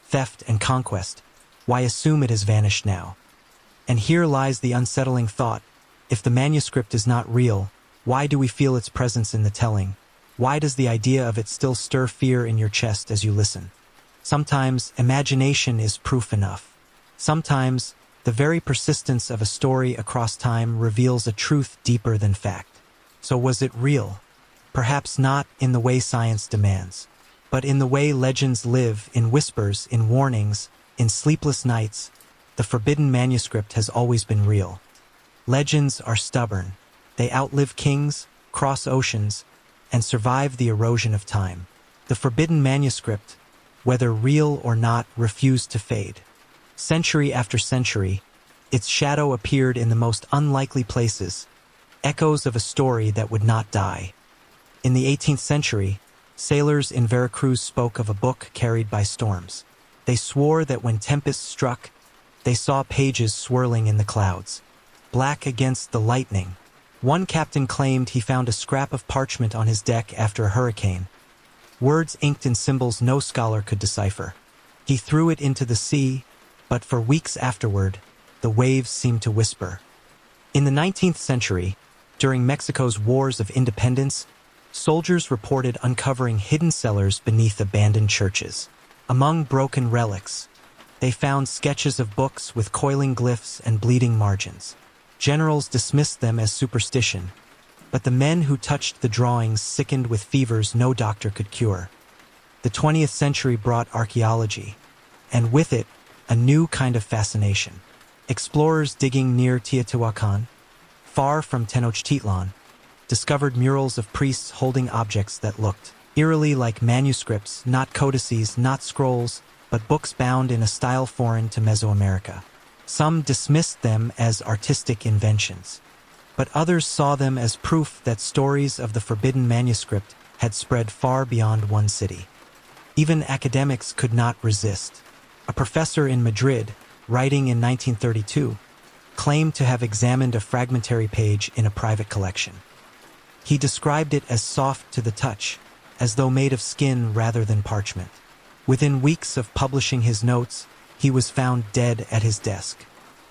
theft, and conquest, why assume it has vanished now? And here lies the unsettling thought: if the manuscript is not real, why do we feel its presence in the telling? Why does the idea of it still stir fear in your chest as you listen? Sometimes imagination is proof enough. Sometimes the very persistence of a story across time reveals a truth deeper than fact. So was it real? Perhaps not in the way science demands, but in the way legends live, in whispers, in warnings, in sleepless nights. The Forbidden Manuscript has always been real. Legends are stubborn. They outlive kings, cross oceans, and survive the erosion of time. The Forbidden Manuscript, whether real or not, refused to fade. Century after century, its shadow appeared in the most unlikely places, echoes of a story that would not die. In the 18th century, sailors in Veracruz spoke of a book carried by storms. They swore that when tempests struck, they saw pages swirling in the clouds, black against the lightning. One captain claimed he found a scrap of parchment on his deck after a hurricane, words inked in symbols no scholar could decipher. He threw it into the sea, but for weeks afterward, the waves seemed to whisper. In the 19th century, during Mexico's wars of independence, soldiers reported uncovering hidden cellars beneath abandoned churches. Among broken relics, they found sketches of books with coiling glyphs and bleeding margins. Generals dismissed them as superstition, but the men who touched the drawings sickened with fevers no doctor could cure. The 20th century brought archaeology, and with it, a new kind of fascination. Explorers digging near Teotihuacan, far from Tenochtitlan, discovered murals of priests holding objects that looked eerily like manuscripts, not codices, not scrolls, but books bound in a style foreign to Mesoamerica. Some dismissed them as artistic inventions, but others saw them as proof that stories of the Forbidden Manuscript had spread far beyond one city. Even academics could not resist. A professor in Madrid, writing in 1932, claimed to have examined a fragmentary page in a private collection. He described it as soft to the touch, as though made of skin rather than parchment. Within weeks of publishing his notes, he was found dead at his desk.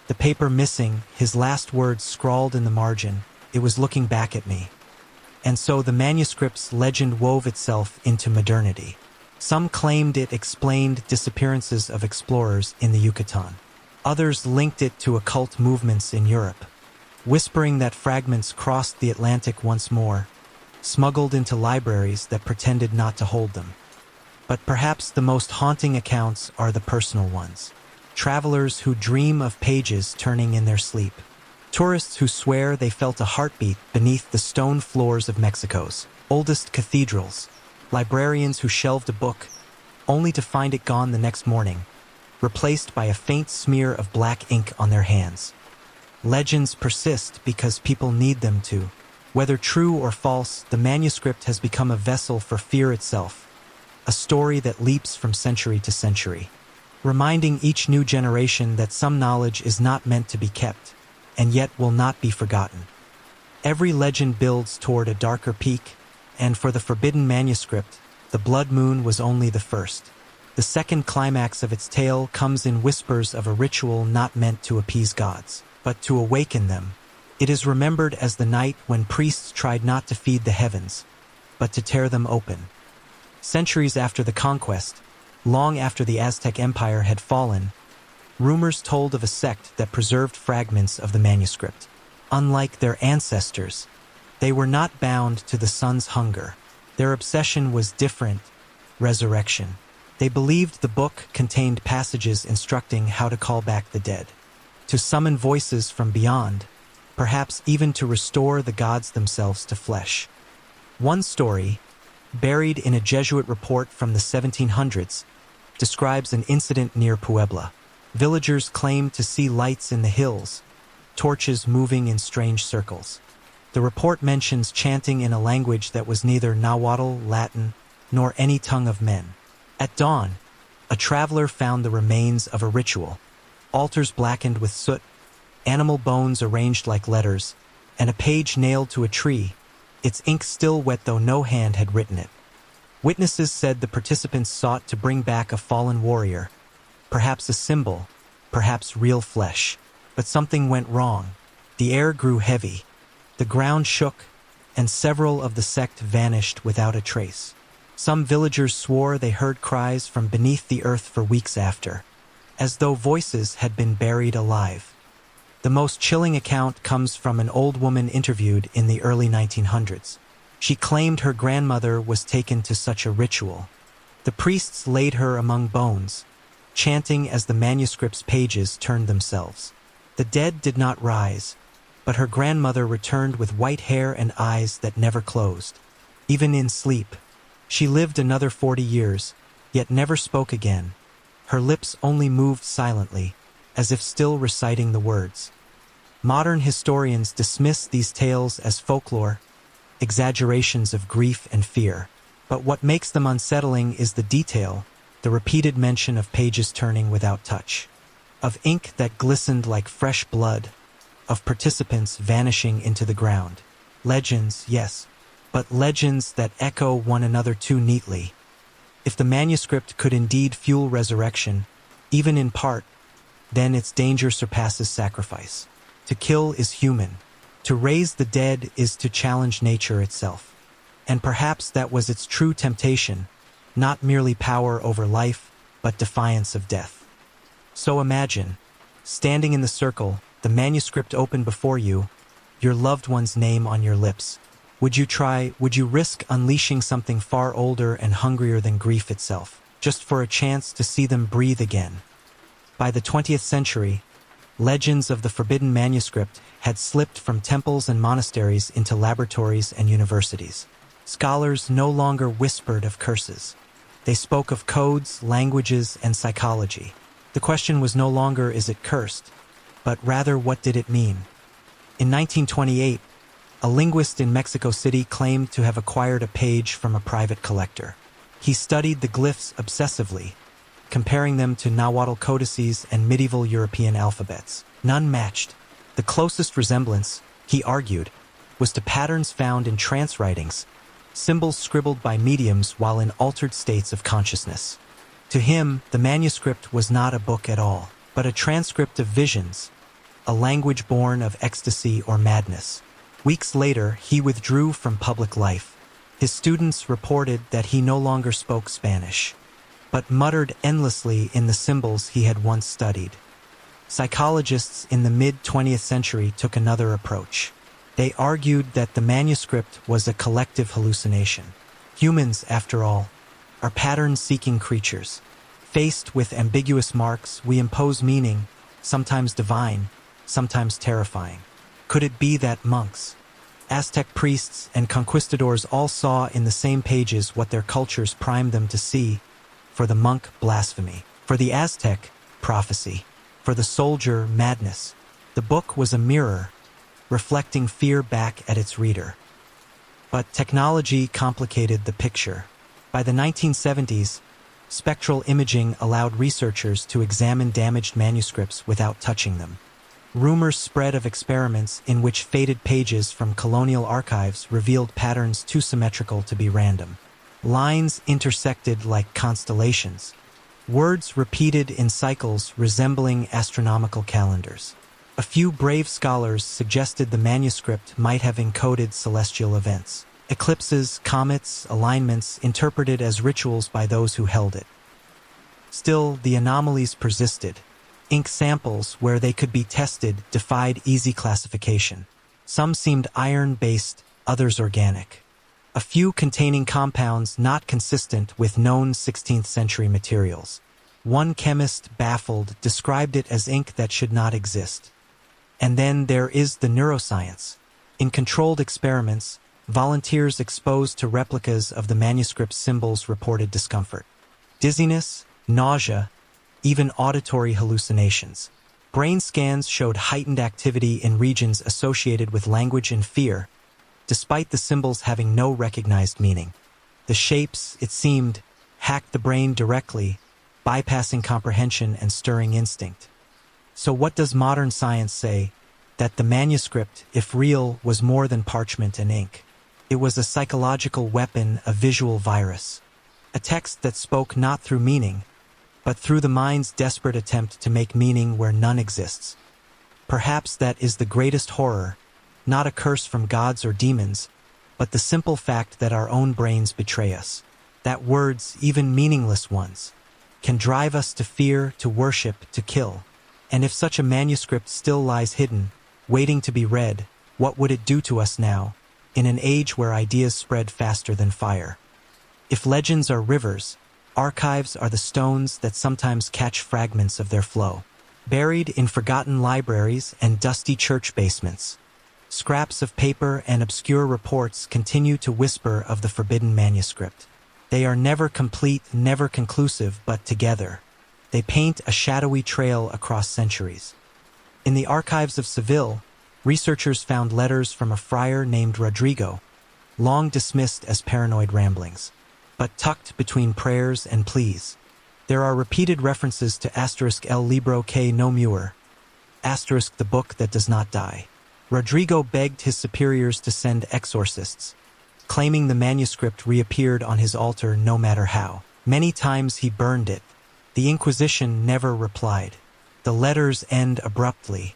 The paper missing, his last words scrawled in the margin, "It was looking back at me." And so the manuscript's legend wove itself into modernity. Some claimed it explained disappearances of explorers in the Yucatan. Others linked it to occult movements in Europe, whispering that fragments crossed the Atlantic once more, smuggled into libraries that pretended not to hold them. But perhaps the most haunting accounts are the personal ones. Travelers who dream of pages turning in their sleep. Tourists who swear they felt a heartbeat beneath the stone floors of Mexico's oldest cathedrals. Librarians who shelved a book, only to find it gone the next morning, replaced by a faint smear of black ink on their hands. Legends persist because people need them to. Whether true or false, the manuscript has become a vessel for fear itself, a story that leaps from century to century, reminding each new generation that some knowledge is not meant to be kept, and yet will not be forgotten. Every legend builds toward a darker peak, and for the Forbidden Manuscript, the blood moon was only the first. The second climax of its tale comes in whispers of a ritual not meant to appease gods, but to awaken them. It is remembered as the night when priests tried not to feed the heavens, but to tear them open. Centuries after the conquest, long after the Aztec Empire had fallen, rumors told of a sect that preserved fragments of the manuscript. Unlike their ancestors, they were not bound to the sun's hunger. Their obsession was different: resurrection. They believed the book contained passages instructing how to call back the dead, to summon voices from beyond, perhaps even to restore the gods themselves to flesh. One story, buried in a Jesuit report from the 1700s, describes an incident near Puebla. Villagers claimed to see lights in the hills, torches moving in strange circles. The report mentions chanting in a language that was neither Nahuatl, Latin, nor any tongue of men. At dawn, a traveler found the remains of a ritual, altars blackened with soot, animal bones arranged like letters, and a page nailed to a tree, its ink still wet though no hand had written it. Witnesses said the participants sought to bring back a fallen warrior, perhaps a symbol, perhaps real flesh. But something went wrong. The air grew heavy, the ground shook, and several of the sect vanished without a trace. Some villagers swore they heard cries from beneath the earth for weeks after, as though voices had been buried alive. The most chilling account comes from an old woman interviewed in the early 1900s. She claimed her grandmother was taken to such a ritual. The priests laid her among bones, chanting as the manuscript's pages turned themselves. The dead did not rise, but her grandmother returned with white hair and eyes that never closed. Even in sleep, she lived another 40 years, yet never spoke again. Her lips only moved silently, as if still reciting the words. Modern historians dismiss these tales as folklore, exaggerations of grief and fear. But what makes them unsettling is the detail, the repeated mention of pages turning without touch, of ink that glistened like fresh blood, of participants vanishing into the ground. Legends, yes, but legends that echo one another too neatly. If the manuscript could indeed fuel resurrection, even in part, then its danger surpasses sacrifice. To kill is human. To raise the dead is to challenge nature itself. And perhaps that was its true temptation, not merely power over life, but defiance of death. So imagine, standing in the circle, the manuscript open before you, your loved one's name on your lips. Would you risk unleashing something far older and hungrier than grief itself, just for a chance to see them breathe again? By the 20th century, legends of the Forbidden Manuscript had slipped from temples and monasteries into laboratories and universities. Scholars no longer whispered of curses. They spoke of codes, languages, and psychology. The question was no longer, is it cursed, but rather, what did it mean? In 1928, a linguist in Mexico City claimed to have acquired a page from a private collector. He studied the glyphs obsessively, comparing them to Nahuatl codices and medieval European alphabets. None matched. The closest resemblance, he argued, was to patterns found in trance writings, symbols scribbled by mediums while in altered states of consciousness. To him, the manuscript was not a book at all, but a transcript of visions, a language born of ecstasy or madness. Weeks later, he withdrew from public life. His students reported that he no longer spoke Spanish, but muttered endlessly in the symbols he had once studied. Psychologists in the mid-20th century took another approach. They argued that the manuscript was a collective hallucination. Humans, after all, are pattern-seeking creatures. Faced with ambiguous marks, we impose meaning, sometimes divine, sometimes terrifying. Could it be that monks, Aztec priests, and conquistadors all saw in the same pages what their cultures primed them to see? For the monk, blasphemy. For the Aztec, prophecy. For the soldier, madness. The book was a mirror, reflecting fear back at its reader. But technology complicated the picture. By the 1970s, spectral imaging allowed researchers to examine damaged manuscripts without touching them. Rumors spread of experiments in which faded pages from colonial archives revealed patterns too symmetrical to be random. Lines intersected like constellations. Words repeated in cycles resembling astronomical calendars. A few brave scholars suggested the manuscript might have encoded celestial events. Eclipses, comets, alignments interpreted as rituals by those who held it. Still, the anomalies persisted. Ink samples, where they could be tested, defied easy classification. Some seemed iron-based, others organic. A few containing compounds not consistent with known 16th century materials. One chemist, baffled, described it as ink that should not exist. And then there is the neuroscience. In controlled experiments, volunteers exposed to replicas of the manuscript symbols reported discomfort, dizziness, nausea, even auditory hallucinations. Brain scans showed heightened activity in regions associated with language and fear, despite the symbols having no recognized meaning. The shapes, it seemed, hacked the brain directly, bypassing comprehension and stirring instinct. So what does modern science say? That the manuscript, if real, was more than parchment and ink. It was a psychological weapon, a visual virus. A text that spoke not through meaning, but through the mind's desperate attempt to make meaning where none exists. Perhaps that is the greatest horror, not a curse from gods or demons, but the simple fact that our own brains betray us. That words, even meaningless ones, can drive us to fear, to worship, to kill. And if such a manuscript still lies hidden, waiting to be read, what would it do to us now, in an age where ideas spread faster than fire? If legends are rivers, archives are the stones that sometimes catch fragments of their flow. Buried in forgotten libraries and dusty church basements, scraps of paper and obscure reports continue to whisper of the forbidden manuscript. They are never complete, never conclusive, but together, they paint a shadowy trail across centuries. In the archives of Seville, researchers found letters from a friar named Rodrigo, long dismissed as paranoid ramblings, but tucked between prayers and pleas. There are repeated references to *El libro que no muere, *the book that does not die. Rodrigo begged his superiors to send exorcists, claiming the manuscript reappeared on his altar no matter how. Many times he burned it. The Inquisition never replied. The letters end abruptly.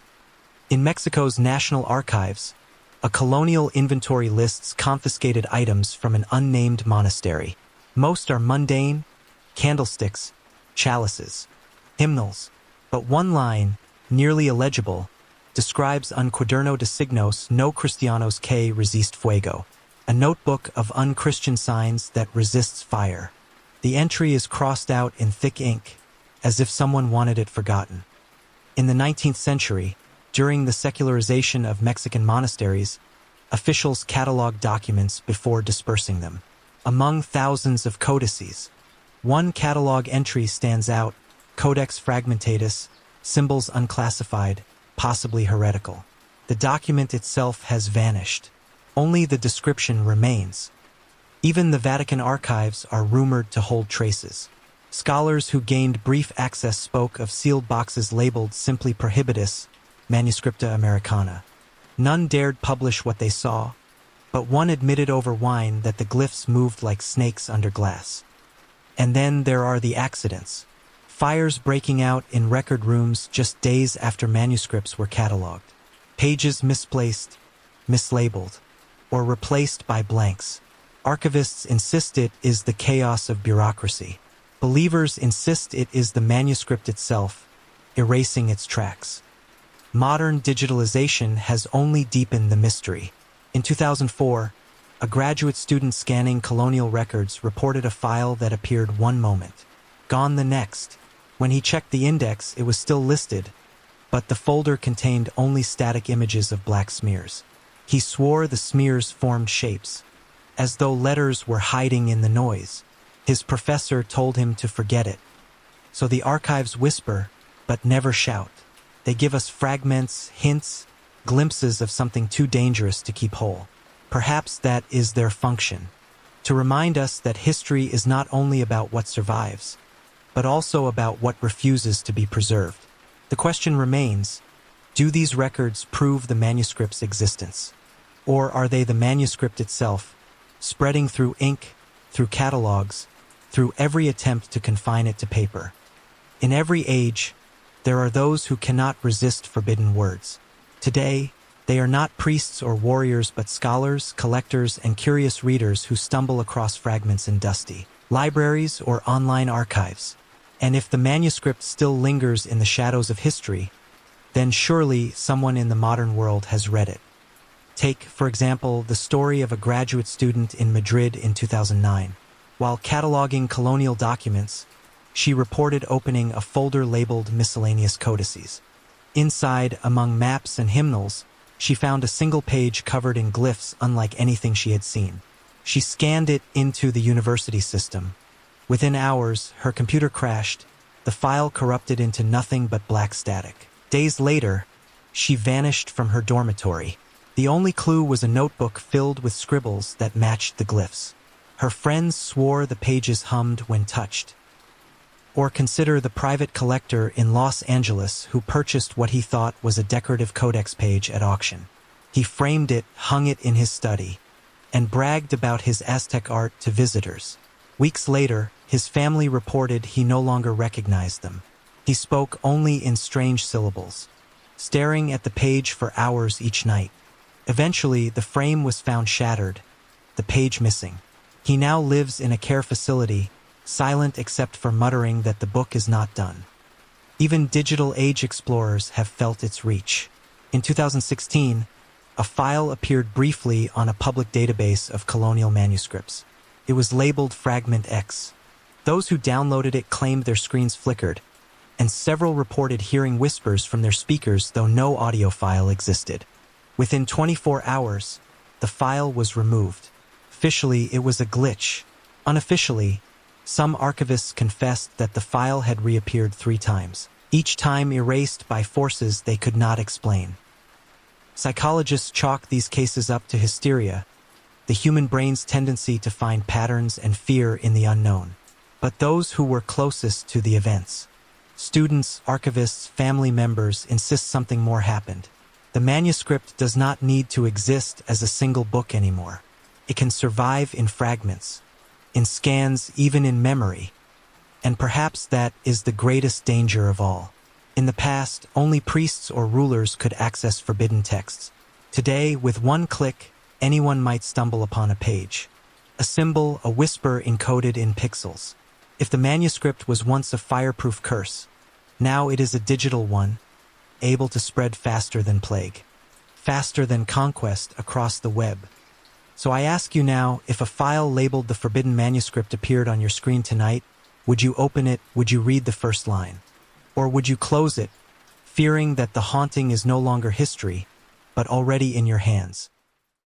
In Mexico's National Archives, a colonial inventory lists confiscated items from an unnamed monastery. Most are mundane, candlesticks, chalices, hymnals, but one line, nearly illegible, describes un cuaderno de signos no cristianos que resist fuego, a notebook of unchristian signs that resists fire. The entry is crossed out in thick ink, as if someone wanted it forgotten. In the 19th century, during the secularization of Mexican monasteries, officials cataloged documents before dispersing them. Among thousands of codices, one catalog entry stands out: Codex Fragmentatus, symbols unclassified, possibly heretical. The document itself has vanished. Only the description remains. Even the Vatican archives are rumored to hold traces. Scholars who gained brief access spoke of sealed boxes labeled simply Prohibitus, Manuscripta Americana. None dared publish what they saw, but one admitted over wine that the glyphs moved like snakes under glass. And then there are the accidents. Fires breaking out in record rooms just days after manuscripts were cataloged. Pages misplaced, mislabeled, or replaced by blanks. Archivists insist it is the chaos of bureaucracy. Believers insist it is the manuscript itself, erasing its tracks. Modern digitalization has only deepened the mystery. In 2004, a graduate student scanning colonial records reported a file that appeared one moment, gone the next. When he checked the index, it was still listed, but the folder contained only static images of black smears. He swore the smears formed shapes, as though letters were hiding in the noise. His professor told him to forget it. So the archives whisper, but never shout. They give us fragments, hints, glimpses of something too dangerous to keep whole. Perhaps that is their function, to remind us that history is not only about what survives, but also about what refuses to be preserved. The question remains, do these records prove the manuscript's existence? Or are they the manuscript itself, spreading through ink, through catalogs, through every attempt to confine it to paper? In every age, there are those who cannot resist forbidden words. Today, they are not priests or warriors but scholars, collectors, and curious readers who stumble across fragments in dusty libraries or online archives. And if the manuscript still lingers in the shadows of history, then surely someone in the modern world has read it. Take, for example, the story of a graduate student in Madrid in 2009. While cataloging colonial documents, she reported opening a folder labeled Miscellaneous Codices. Inside, among maps and hymnals, she found a single page covered in glyphs unlike anything she had seen. She scanned it into the university system. Within hours, her computer crashed, the file corrupted into nothing but black static. Days later, she vanished from her dormitory. The only clue was a notebook filled with scribbles that matched the glyphs. Her friends swore the pages hummed when touched. Or consider the private collector in Los Angeles who purchased what he thought was a decorative codex page at auction. He framed it, hung it in his study, and bragged about his Aztec art to visitors. Weeks later, his family reported he no longer recognized them. He spoke only in strange syllables, staring at the page for hours each night. Eventually, the frame was found shattered, the page missing. He now lives in a care facility, silent except for muttering that the book is not done. Even digital age explorers have felt its reach. In 2016, a file appeared briefly on a public database of colonial manuscripts. It was labeled Fragment X. Those who downloaded it claimed their screens flickered, and several reported hearing whispers from their speakers though no audio file existed. Within 24 hours, the file was removed. Officially, it was a glitch. Unofficially, some archivists confessed that the file had reappeared 3 times, each time erased by forces they could not explain. Psychologists chalk these cases up to hysteria, the human brain's tendency to find patterns and fear in the unknown. But those who were closest to the events, students, archivists, family members, insist something more happened. The manuscript does not need to exist as a single book anymore. It can survive in fragments, in scans, even in memory. And perhaps that is the greatest danger of all. In the past, only priests or rulers could access forbidden texts. Today, with one click, anyone might stumble upon a page. A symbol, a whisper encoded in pixels. If the manuscript was once a fireproof curse, now it is a digital one, able to spread faster than plague, faster than conquest across the web. So I ask you now, if a file labeled the Forbidden Manuscript appeared on your screen tonight, would you open it, would you read the first line? Or would you close it, fearing that the haunting is no longer history, but already in your hands?